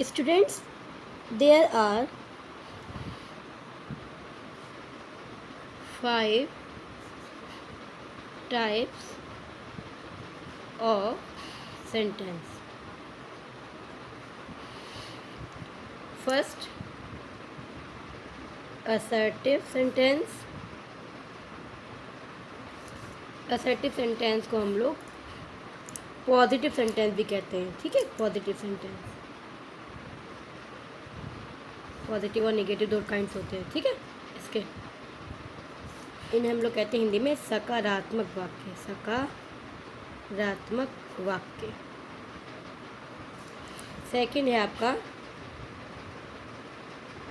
Students, there are 5 types of sentence. First, assertive sentence. Assertive sentence को हम लोग positive sentence भी कहते हैं, ठीक है। पॉजिटिव सेंटेंस, पॉजिटिव और नेगेटिव दो काइंड्स होते हैं, ठीक है। इसके इन्हें हम लोग कहते हैं हिंदी में सकारात्मक वाक्य। सकारात्मक वाक्य। सेकंड है आपका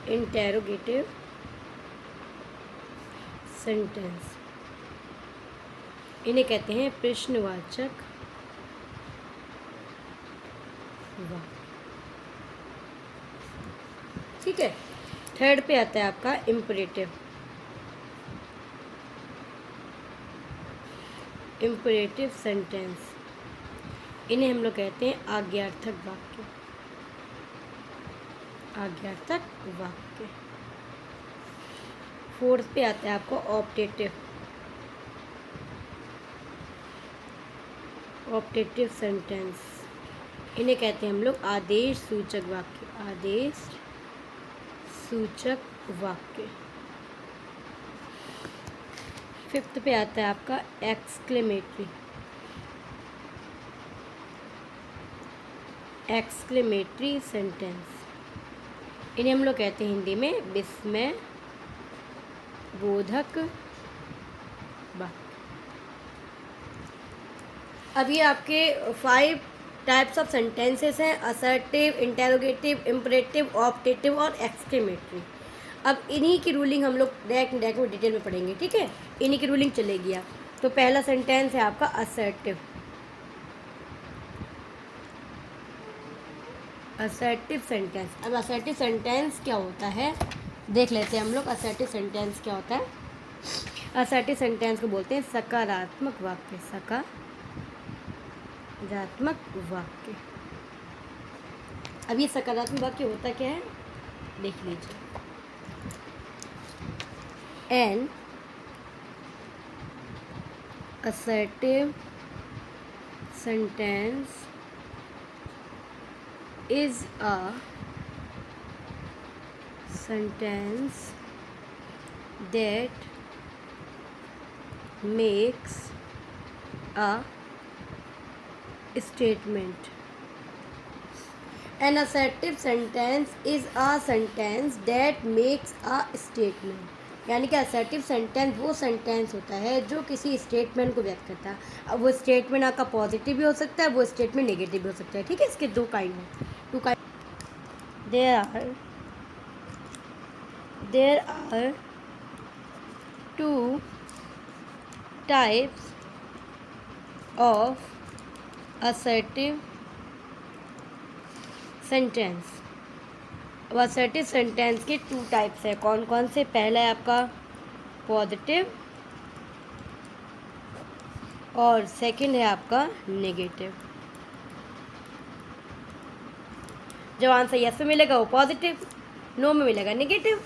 इंटेरोगेटिव सेंटेंस। इन्हें कहते हैं प्रश्नवाचक वाक्य, ठीक है। थर्ड पे आता है आपका इम्परेटिव। इम्परेटिव सेंटेंस, इन्हें हम लोग कहते हैं आज्ञार्थक वाक्य। आज्ञार्थक वाक्य। फोर्थ पे आता है आपको ऑप्टेटिव। ऑप्टेटिव सेंटेंस, इन्हें कहते हैं हम लोग आदेश सूचक वाक्य। आदेश सूचक वाक्य। फिफ्थ पे आता है आपका एक्सक्लेमेटरी। एक्सक्लेमेटरी सेंटेंस, इन्हें हम लोग कहते हैं हिंदी में विस्मय बोधक वाक्य। अब ये आपके 5 टाइप्स ऑफ सेंटेंसेस हैं, असर्टिव, इंटेरोगेटिव, इम्परेटिव, ऑप्टेटिव और एक्सक्लेमेटरी। अब इन्हीं की रूलिंग हम लोग डायरेक्ट में डिटेल में पढ़ेंगे, ठीक है। इन्हीं की रूलिंग चलेगी। आप तो पहला सेंटेंस है आपका असर्टिव। Assertive sentence. अब असर्टिव सेंटेंस क्या होता है देख लेते हैं हम लोग। असर्टिव सेंटेंस क्या होता है? असर्टिव सेंटेंस को बोलते हैं सकारात्मक वाक्य। सकारात्मक वाक्य। अब ये सकारात्मक वाक्य होता क्या है देख लीजिए। An assertive sentence is a sentence that makes a statement. An assertive sentence is a sentence that makes a statement. यानी कि असर्टिव सेंटेंस वो सेंटेंस होता है जो किसी स्टेटमेंट को व्यक्त करता है। अब वो स्टेटमेंट आपका पॉजिटिव भी हो सकता है, वो स्टेटमेंट नेगेटिव भी हो सकता है, ठीक है। इसके दो काइंड हैं। There are 2 types of assertive sentence. अब असर्टिव सेंटेंस के 2 टाइप्स है। कौन कौन से? पहला है आपका पॉजिटिव और सेकंड है आपका नेगेटिव। जब आंसर यस में मिलेगा वो पॉजिटिव, नो में मिलेगा नेगेटिव।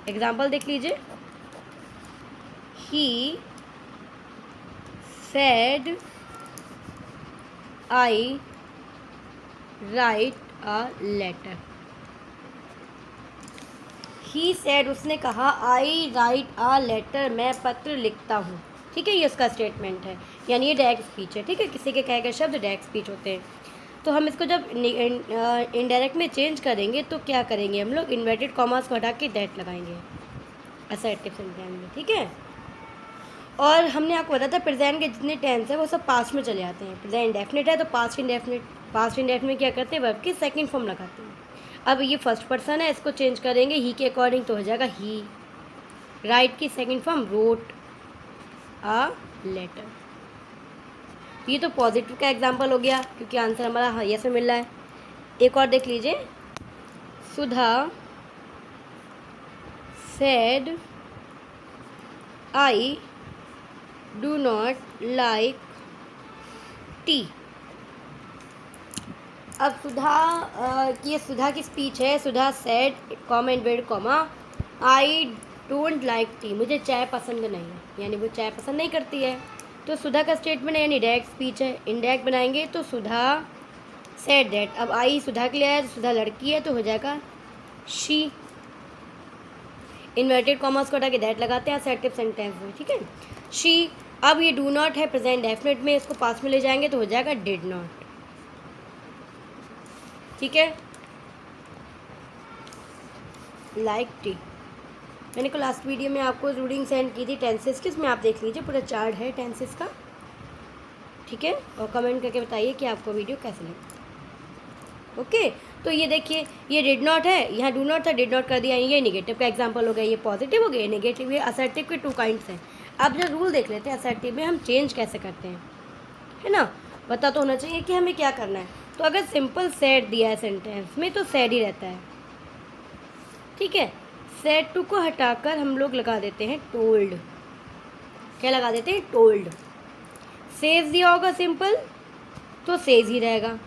एग्जाम्पल देख लीजिए। He said I write a letter. He said उसने कहा, आई राइट अ लेटर मैं पत्र लिखता हूँ, ठीक है। ये उसका स्टेटमेंट है, यानी ये डायरेक्ट स्पीच है, ठीक है। किसी के कहे गए शब्द डायरेक्ट स्पीच होते हैं। तो हम इसको जब इनडायरेक्ट में चेंज करेंगे तो क्या करेंगे हम लोग? इन्वर्टेड कॉमास को हटा के दैट लगाएंगे असर्टिव सेंटेंस में, ठीक है। और हमने आपको बताया था प्रेजेंट के जितने टेंस है वो सब पास्ट में चले आते हैं। प्रेजेंट इंडेफिनिट है तो पास्ट इंडेफिनिट में क्या करते हैं? वर्ब की सेकंड फॉर्म लगाते हैं। अब ये फर्स्ट पर्सन है, इसको चेंज करेंगे ही के अकॉर्डिंग तो हो जाएगा ही। राइट की second form wrote a letter. ये तो पॉजिटिव का एग्जांपल हो गया क्योंकि आंसर हमारा हाँ यस में मिल रहा है। एक और देख लीजिए। Sudha said I do not like tea. अब सुधा ये सुधा की स्पीच है। Sudha said comma inverted comma I don't like tea, मुझे चाय पसंद नहीं है, यानी वो चाय पसंद नहीं करती है। तो सुधा का स्टेटमेंट है, यानी डायरेक्ट स्पीच है। इनडायरेक्ट बनाएंगे तो सुधा सेड दैट। अब आई सुधा के लिए आया, तो सुधा लड़की है तो हो जाएगा शी। इन्वर्टेड कॉमर्स को हटा के दैट लगाते हैं असर्टिव सेंटेंस में, ठीक है। शी, अब ये डू नॉट है प्रेजेंट डेफिनेट में, इसको पास में ले जाएंगे तो हो जाएगा डिड नॉट, ठीक है। लाइक टी, मैंने को लास्ट वीडियो में आपको रीडिंग सेंड की थी टेंसेस की, उसमें आप देख लीजिए, पूरा चार्ट है टेंसेस का, ठीक है। और कमेंट करके बताइए कि आपको वीडियो कैसे लगी। ओके, तो ये देखिए, ये डिड नॉट है, यहाँ डू नॉट था, डिड नॉट कर दिया, ये नेगेटिव का एग्जांपल हो गया, ये पॉजिटिव हो गया, ये नेगेटिव। ये असर्टिव के 2 काइंड्स हैं। अब जो रूल देख लेते हैं असर्टिव में हम चेंज कैसे करते हैं, है ना। पता तो होना चाहिए कि हमें क्या करना है। तो अगर सिंपल सेड दिया है सेंटेंस में तो सेड ही रहता है, ठीक है। सेड टू को हटाकर हम लोग लगा देते हैं टोल्ड। क्या लगा देते हैं? टोल्ड। सेज दिया होगा सिंपल तो सेज ही रहेगा,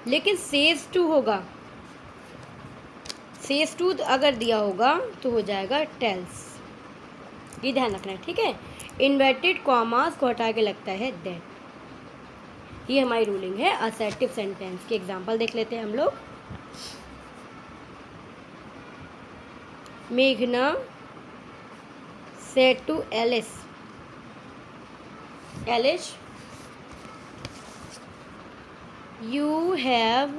लेकिन सेज टू होगा, सेज टू अगर दिया होगा तो हो जाएगा टेल्स। ये ध्यान रखना है, ठीक है। इन्वर्टेड कॉमास को हटा के लगता है दैट। ये हमारी रूलिंग है असर्टिव सेंटेंस की। एग्जांपल देख लेते हैं हम लोग। मेघना said to Alice, Alice you have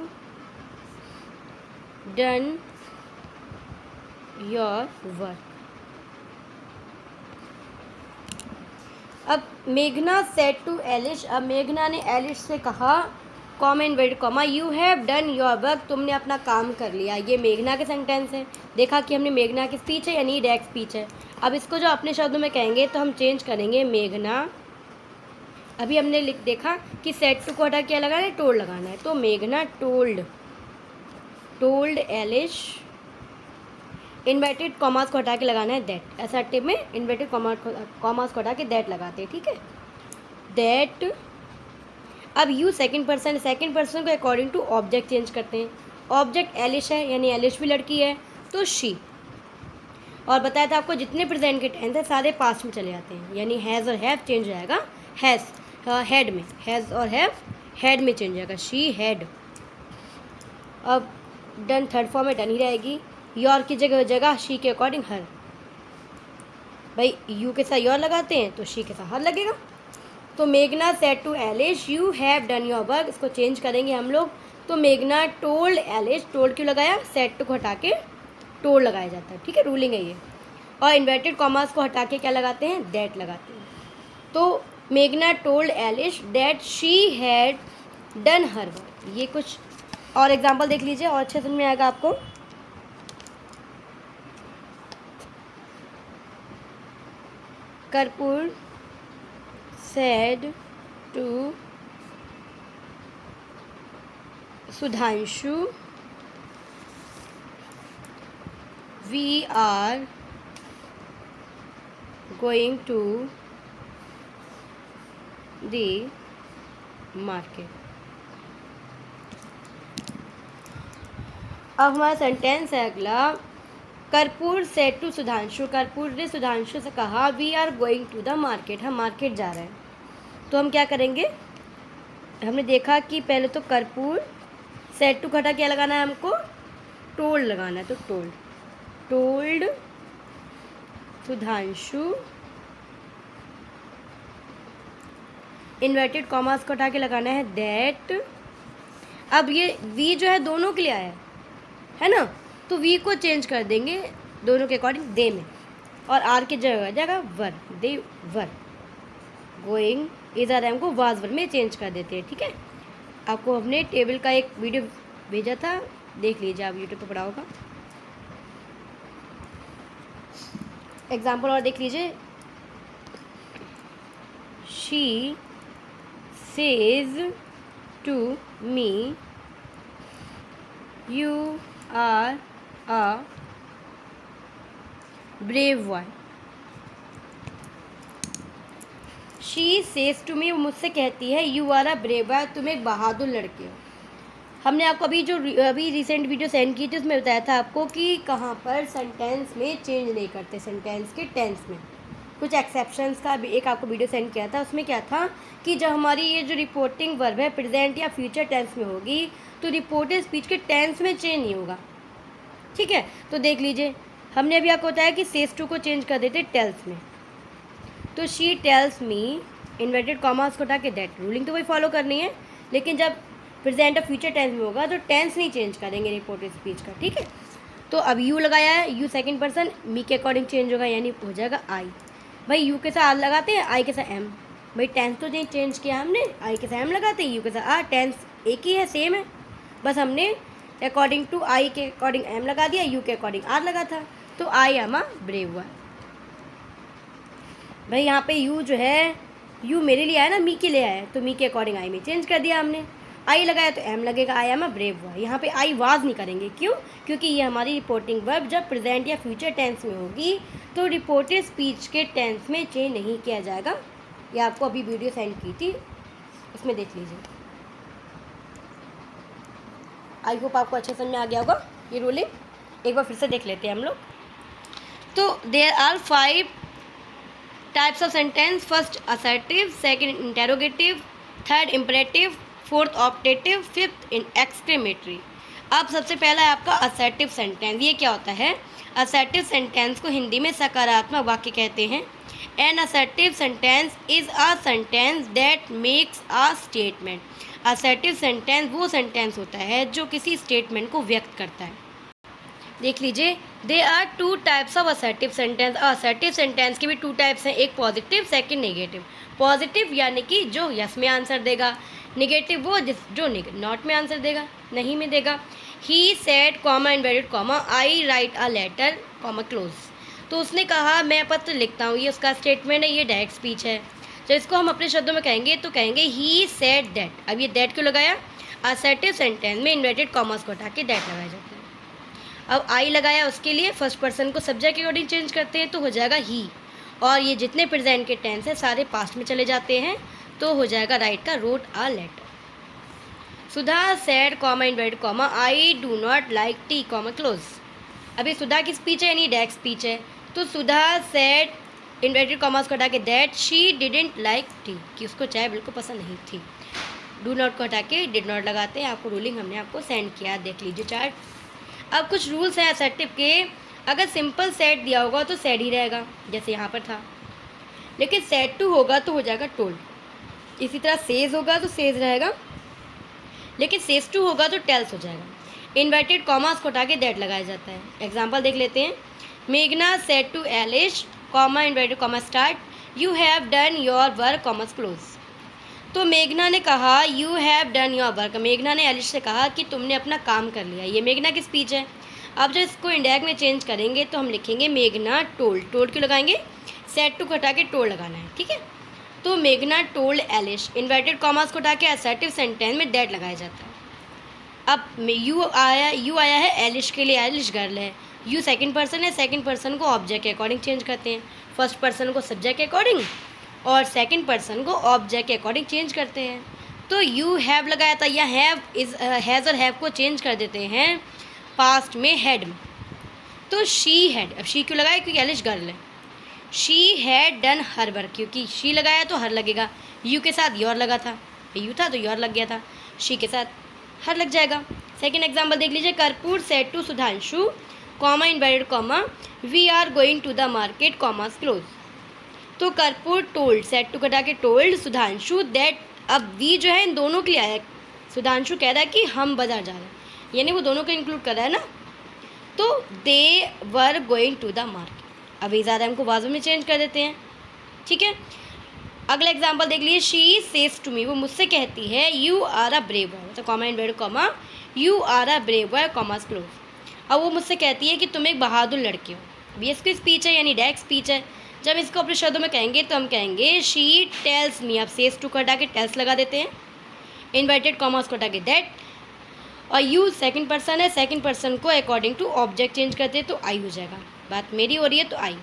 done your work। अब मेघना सेड टू एलिश, अब मेघना ने एलिश से कहा comma inverted comma you have done your work, तुमने अपना काम कर लिया। ये मेघना के सेंटेंस है। देखा कि हमने मेघना की स्पीच है यानी डायरेक्ट स्पीच है। अब इसको जो अपने शब्दों में कहेंगे तो हम चेंज करेंगे मेघना। अभी हमने देखा कि सेड टू को हटा क्या लगाना है? टोल्ड लगाना है। तो मेघना told, told Eilish. Inverted commas को हटा के लगाना है दैट। असर्टिव में इन्वर्टेड कॉमास को हटा के दैट लगाते हैं, ठीक है। दैट, अब यू सेकंड पर्सन को अकॉर्डिंग टू ऑब्जेक्ट चेंज करते हैं। ऑब्जेक्ट एलिश है यानी एलिश भी लड़की है तो शी। और बताया था आपको जितने प्रेजेंट के टेंस है सारे पास्ट में चले जाते हैं, यानी हैज़ और हैव चेंज हो जाएगा हैज़, हेड में, हैज़ और हैव हेड में चेंज हो जाएगा, शी हैड। अब डन थर्ड फॉर्म में डन ही रहेगी। योर की जगह शी के अकॉर्डिंग हर। भाई यू के साथ योर लगाते हैं तो शी के साथ हर लगेगा। तो मेघना said to Alice you have done your work, इसको चेंज करेंगे हम लोग। तो मेघना टोल्ड एलिश, टोल्ड क्यों लगाया? सेड टू को हटा के टोल्ड लगाया जाता है, ठीक है। रूलिंग है ये। और इन्वर्टेड कॉमास को हटा के क्या लगाते हैं? दैट लगाते हैं। तो मेघना told Eilish that she had done her work. ये कुछ और एग्जाम्पल देख लीजिए और अच्छे समझ में आएगा आपको। Karpur said to Sudhanshu we are going to the market. अब हमारा सेंटेंस है अगला। कर्पूर सेड टू सुधांशु, कर्पूर ने सुधांशु से कहा we are going to the market, हम मार्केट जा रहे हैं। तो हम क्या करेंगे? हमने देखा कि पहले तो कर्पूर सेड टू घटा क्या लगाना है हमको? टोल्ड लगाना है। तो told, told Sudhanshu, inverted commas को हटा के लगाना है दैट। अब ये वी जो है दोनों के लिए आया है ना, तो वी को चेंज कर देंगे दोनों के अकॉर्डिंग दे में, और आर की जगह जाएगा वर, दे वर गोइंग। इस आर को वाज वर में चेंज कर देते हैं, ठीक है। आपको हमने टेबल का एक वीडियो भेजा था, देख लीजिए, आप यूट्यूब पर पढ़ा होगा। एग्जाम्पल और देख लीजिए। She says to me you are a brave boy. She says to me, मुझसे कहती है you are a brave boy, तुम एक बहादुर लड़के हो। हमने आपको अभी रिसेंट वीडियो सेंड की थी, उसमें बताया था आपको कि कहाँ पर सेंटेंस में चेंज नहीं करते, सेंटेंस के टेंस में कुछ एक्सेप्शंस का भी एक आपको वीडियो सेंड किया था। उसमें क्या था कि जब हमारी ये जो रिपोर्टिंग वर्ब है प्रेजेंट या फ्यूचर टेंस में होगी तो रिपोर्टेड स्पीच के टेंस में चेंज नहीं होगा। ठीक है, तो देख लीजिए, हमने अभी आपको बताया कि सेज टू को चेंज कर देते टेल्स में, तो she tells me inverted commas को हटा के दैट, रूलिंग तो वही फॉलो करनी है, लेकिन जब प्रेजेंट और फ्यूचर टेंस में होगा तो टेंस नहीं चेंज करेंगे रिपोर्टेड स्पीच का। ठीक है, तो अब यू लगाया है, यू सेकंड पर्सन, मी के अकॉर्डिंग चेंज होगा, यानी हो जाएगा आई। भाई यू के साथ आर लगाते हैं, आई के साथ एम, भाई टेंस तो नहीं चेंज किया हमने, आई के साथ एम लगाते हैं, यू के साथ आर, टेंस एक ही है, सेम है, बस हमने अकॉर्डिंग टू आई के अकॉर्डिंग एम लगा दिया, यू के अकॉर्डिंग आर लगा था, तो आई एम अ ब्रेव हुआ। भाई यहाँ पे यू जो है, यू मेरे लिए आया ना, मी के लिए आया, तो मी के अकॉर्डिंग आई में चेंज कर दिया हमने, आई लगाया तो एम लगेगा, आई एम अ ब्रेव हुआ। यहाँ पे आई वाज नहीं करेंगे, क्यों? क्योंकि ये हमारी रिपोर्टिंग वर्ब जब प्रेजेंट या फ्यूचर टेंस में होगी तो रिपोर्टेड स्पीच के टेंस में चेंज नहीं किया जाएगा। ये आपको अभी वीडियो सेंड की थी, उसमें देख लीजिए। आई होप आपको अच्छे समझ में आ गया होगा ये रूलिंग। एक बार फिर से देख लेते हैं हम लोग। तो there are 5 types of sentence, first assertive, second interrogative, third imperative, fourth optative, fifth in exclamatory. अब सबसे पहला है आपका असर्टिव सेंटेंस। ये क्या होता है? असर्टिव सेंटेंस को हिंदी में सकारात्मक वाक्य कहते हैं। An assertive sentence is a sentence that makes a statement. Assertive sentence वो सेंटेंस होता है जो किसी स्टेटमेंट को व्यक्त करता है। देख लीजिए, they are 2 types of assertive sentence. Assertive sentence के भी 2 टाइप्स हैं, एक पॉजिटिव, सेकंड नेगेटिव। पॉजिटिव यानी कि जो यस में आंसर देगा, नेगेटिव वो जो नॉट में आंसर देगा, नहीं में देगा। He said comma inverted comma I write a letter comma close. तो उसने कहा मैं पत्र लिखता हूँ, ये उसका स्टेटमेंट है, ये डायरेक्ट स्पीच है। जब इसको हम अपने शब्दों में कहेंगे तो कहेंगे ही सेड दैट। अब ये दैट क्यों लगाया? असर्टिव सेंटेंस में इन्वर्टेड कॉमास को हटा के दैट लगाया जाता है। अब आई लगाया, उसके लिए फर्स्ट पर्सन को सब्जेक्ट के अकॉर्डिंग चेंज करते हैं तो हो जाएगा ही, और ये जितने प्रेजेंट के टेंस है सारे पास्ट में चले जाते हैं तो हो जाएगा राइट का wrote a letter. Sudha said comma inverted comma I do not like tea comma close. अभी सुधा की स्पीच है यानी डायरेक्ट स्पीच है, तो सुधा सेड इन्वर्टेड कॉमास को हटा के that she didn't like T, कि उसको चाय बिल्कुल पसंद नहीं थी। डू नॉट को हटा के डिड नॉट लगाते हैं। आपको रूलिंग हमने आपको सेंड किया, देख लीजिए चार्ट। अब कुछ रूल्स हैं असर्टिव के। अगर सिंपल सेड दिया होगा तो सेड ही रहेगा, जैसे यहाँ पर था, लेकिन सेड टू होगा तो हो जाएगा टोल्ड। इसी तरह सेज होगा तो सेज रहेगा, लेकिन सेज टू होगा तो टेल्स हो जाएगा। इन्वर्टेड कॉमास को हटा के दैट लगाया जाता है। एग्जाम्पल देख लेते हैं। मेघना said to Eilish comma inverted comma start you have done your work commerce close. तो मेघना ने कहा you have done your work. मेघना ने एलिश से कहा कि तुमने अपना काम कर लिया। ये मेघना की स्पीच है। अब जब इसको इंडायरेक्ट में चेंज करेंगे तो हम लिखेंगे मेघना टोल्ड। टोल्ड क्यों लगाएंगे? सेड टू को हटा के टोल्ड लगाना है, ठीक है। तो मेघना टोल्ड एलिश, इन्वर्टेड कॉमास को हटा के असर्टिव सेंटेंस में दैट लगाया जाता है। अब यू आया है एलिश के लिए, एलिश गर्ल है। यू सेकंड पर्सन है, सेकंड पर्सन को ऑब्जेक्ट के अकॉर्डिंग चेंज करते हैं। फर्स्ट पर्सन को सब्जेक्ट के अकॉर्डिंग और सेकंड पर्सन को ऑब्जेक्ट के अकॉर्डिंग चेंज करते हैं। तो यू हैव लगाया था, या हैव इज हैज़ और हैव को चेंज कर देते हैं पास्ट में हेड में। तो शी हैड, अब शी क्यों लगाया? क्योंकि एलिश गर्ल है। She had done her work, क्योंकि शी लगाया तो हर लगेगा। यू के साथ योर लगा था, यू था तो योर लग गया था, शी के साथ हर लग जाएगा। सेकेंड एग्जाम्पल देख लीजिए। Karpur said to Sudhanshu comma inverted comma we are going to the market commas close. तो कर्पूर टोल्ड, सेड टू कटा के टोल्ड सुधांशु दैट। अब वी जो है इन दोनों के लिए आया। सुधांशु कह रहा है कि हम बाजार जा रहे हैं, यानी वो दोनों को इंक्लूड कर रहा है ना। तो they were going to the market. अब ज़्यादा हमको बाजू में चेंज कर देते हैं, ठीक है। अगला एग्जाम्पल देख लीजिए। शी सेज टू मी, वो मुझसे कहती है you are a brave boy, तो comma inverted comma you are a brave boy commas close. अब वो मुझसे कहती है कि तुम एक बहादुर लड़की हो। ये इसकी स्पीच है यानी डायरेक्ट स्पीच है। जब इसको अपने शब्दों में कहेंगे तो हम कहेंगे शी टेल्स मी। अब सेज टू को हटा के टेल्स लगा देते हैं, इन्वर्टेड कॉमास को हटा के दैट, और यू सेकंड पर्सन है, सेकंड पर्सन को अकॉर्डिंग टू ऑब्जेक्ट चेंज करते हैं तो आई हो जाएगा। बात मेरी हो रही है तो आई।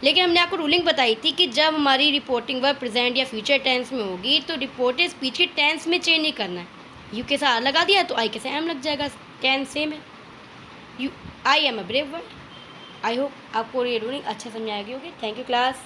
लेकिन हमने आपको रूलिंग बताई थी कि जब हमारी रिपोर्टिंग वर्ब प्रेजेंट या फ्यूचर टेंस में होगी तो रिपोर्टेड स्पीच के टेंस में चेंज नहीं करना है। यू के साथ लगा दिया तो आई के साथ एम लग जाएगा, कैन सेम है। You I am a brave word. I hope आपको ये रूलिंग अच्छा समझ आएगी होगी। Thank you class.